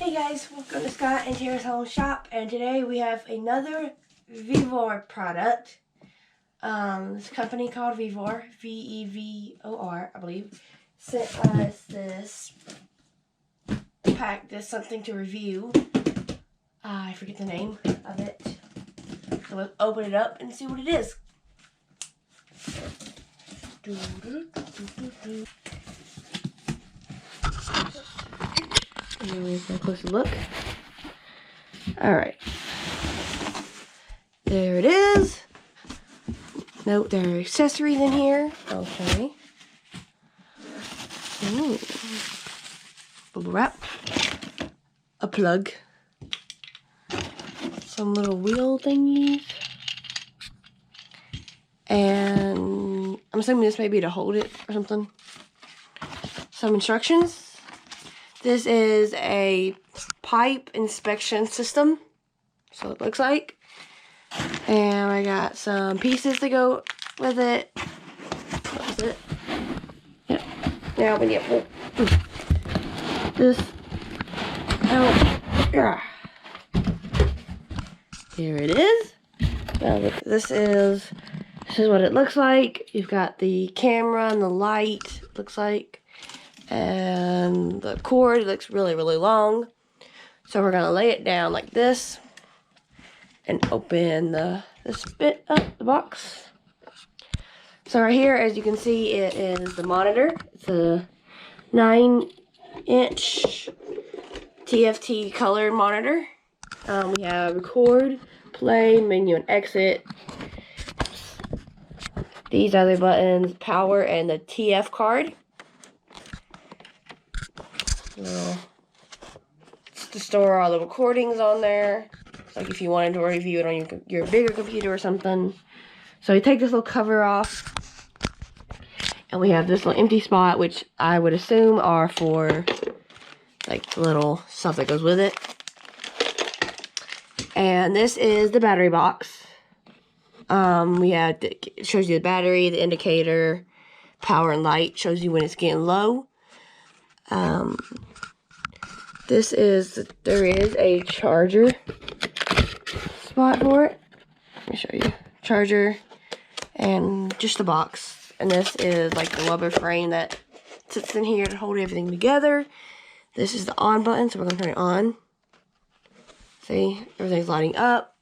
Hey guys, welcome to Scott and Tara's Home Shop, and today we have another Vevor product. This company called Vevor, V-E-V-O-R, I believe, sent us this pack, something to review. I forget the name of it. So let's open it up and see what it is. Anyways, a closer look. Alright. There it is. Note there are accessories in here. Okay. Ooh. Bubble wrap. A plug. Some little wheel thingies. And I'm assuming this may be to hold it or something. Some instructions. This is a pipe inspection system, so it looks like. And I got some pieces to go with it. What was it? Yeah. Now we need this out. Here it is. Now look, this is what it looks like. You've got the camera and the light, it looks like. And the cord looks really, really long. So we're gonna lay it down like this and open this bit of the box. So right here, as you can see, it is the monitor. It's a 9-inch TFT color monitor. We have record, play, menu, and exit. These are the buttons, power, and the TF card. To store all the recordings on there, like if you wanted to review it on your bigger computer or something. So we take this little cover off, and we have this little empty spot, which I would assume are for like the little stuff that goes with it. And this is the battery box. It shows you the battery, the indicator, power and light, shows you when it's getting low. There is a charger spot for it. Let me show you. Charger and just a box. And this is like the rubber frame that sits in here to hold everything together. This is the on button, so we're gonna turn it on. See, everything's lighting up.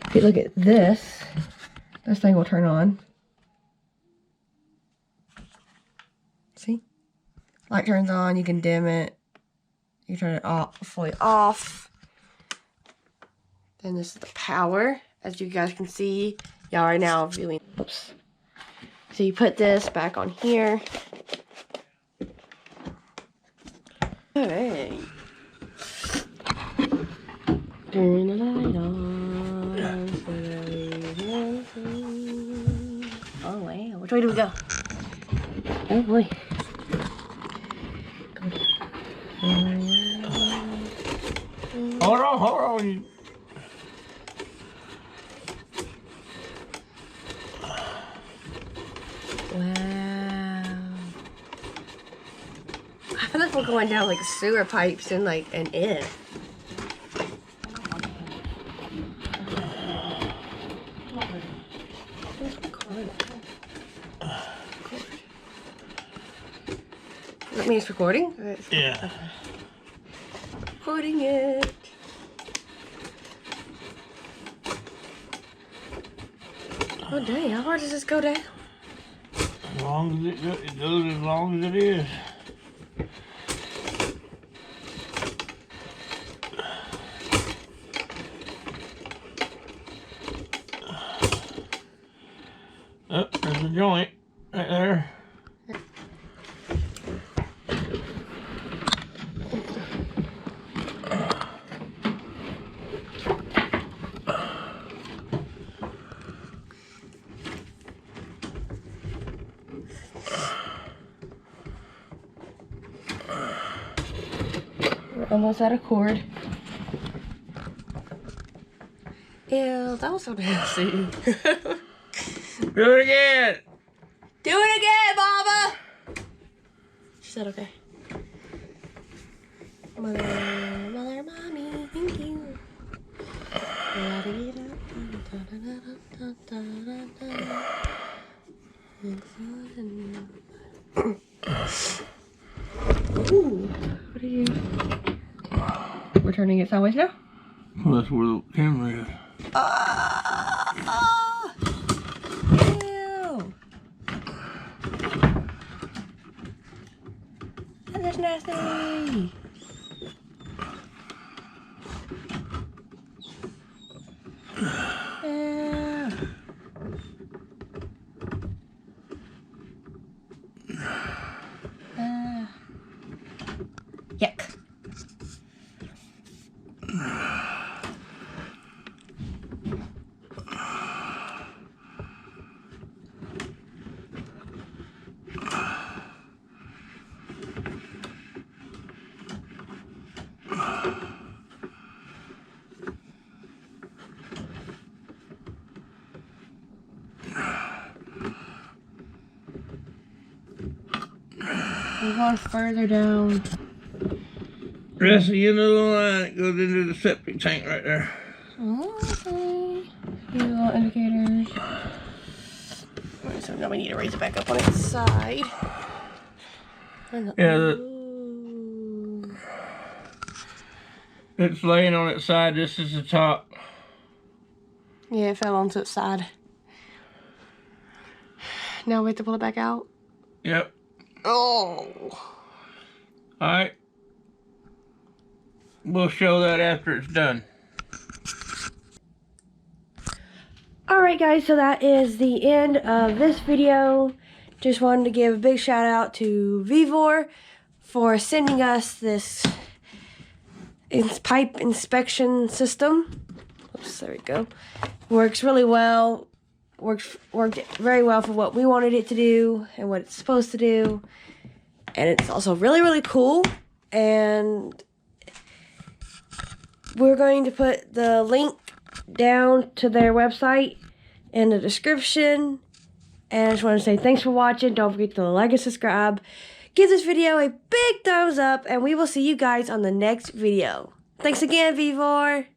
If you look at this thing will turn on. See? Light turns on, you can dim it. You turn it off, fully off. Then this is the power. As you guys can see, y'all are now viewing. Oops. So you put this back on here. Alright. Turn the light on. Oh wow, which way do we go? Oh boy. Hold on. Wow. I feel like we're going down like sewer pipes and it. That means recording? Yeah. Okay. Recording it. Oh dang, how hard does this go down? As long as it goes as long as it is. Oh, there's a joint right there. We're almost out of cord. Ew, that was so nasty. Do it again! Do it again, Mama! She said okay. Mother, mommy, thank you. Ooh, what are you? We're turning it sideways now? Well, that's where the camera is. Ew. That's nasty. Ew. Yuck. We're going further down. That's the end of the line. It goes into the septic tank right there. Okay. These little indicators. Alright, so now we need to raise it back up on its side. Yeah, it's laying on its side. This is the top. Yeah, it fell onto its side. Now we have to pull it back out. Yep. Oh. Alright. We'll show that after it's done. Alright guys, so that is the end of this video. Just wanted to give a big shout out to Vevor for sending us this pipe inspection system. Oops, there we go. Works really well. Worked very well for what we wanted it to do and what it's supposed to do. And it's also really, really cool. And we're going to put the link down to their website in the description. And I just want to say thanks for watching. Don't forget to like and subscribe. Give this video a big thumbs up. And we will see you guys on the next video. Thanks again, Vevor.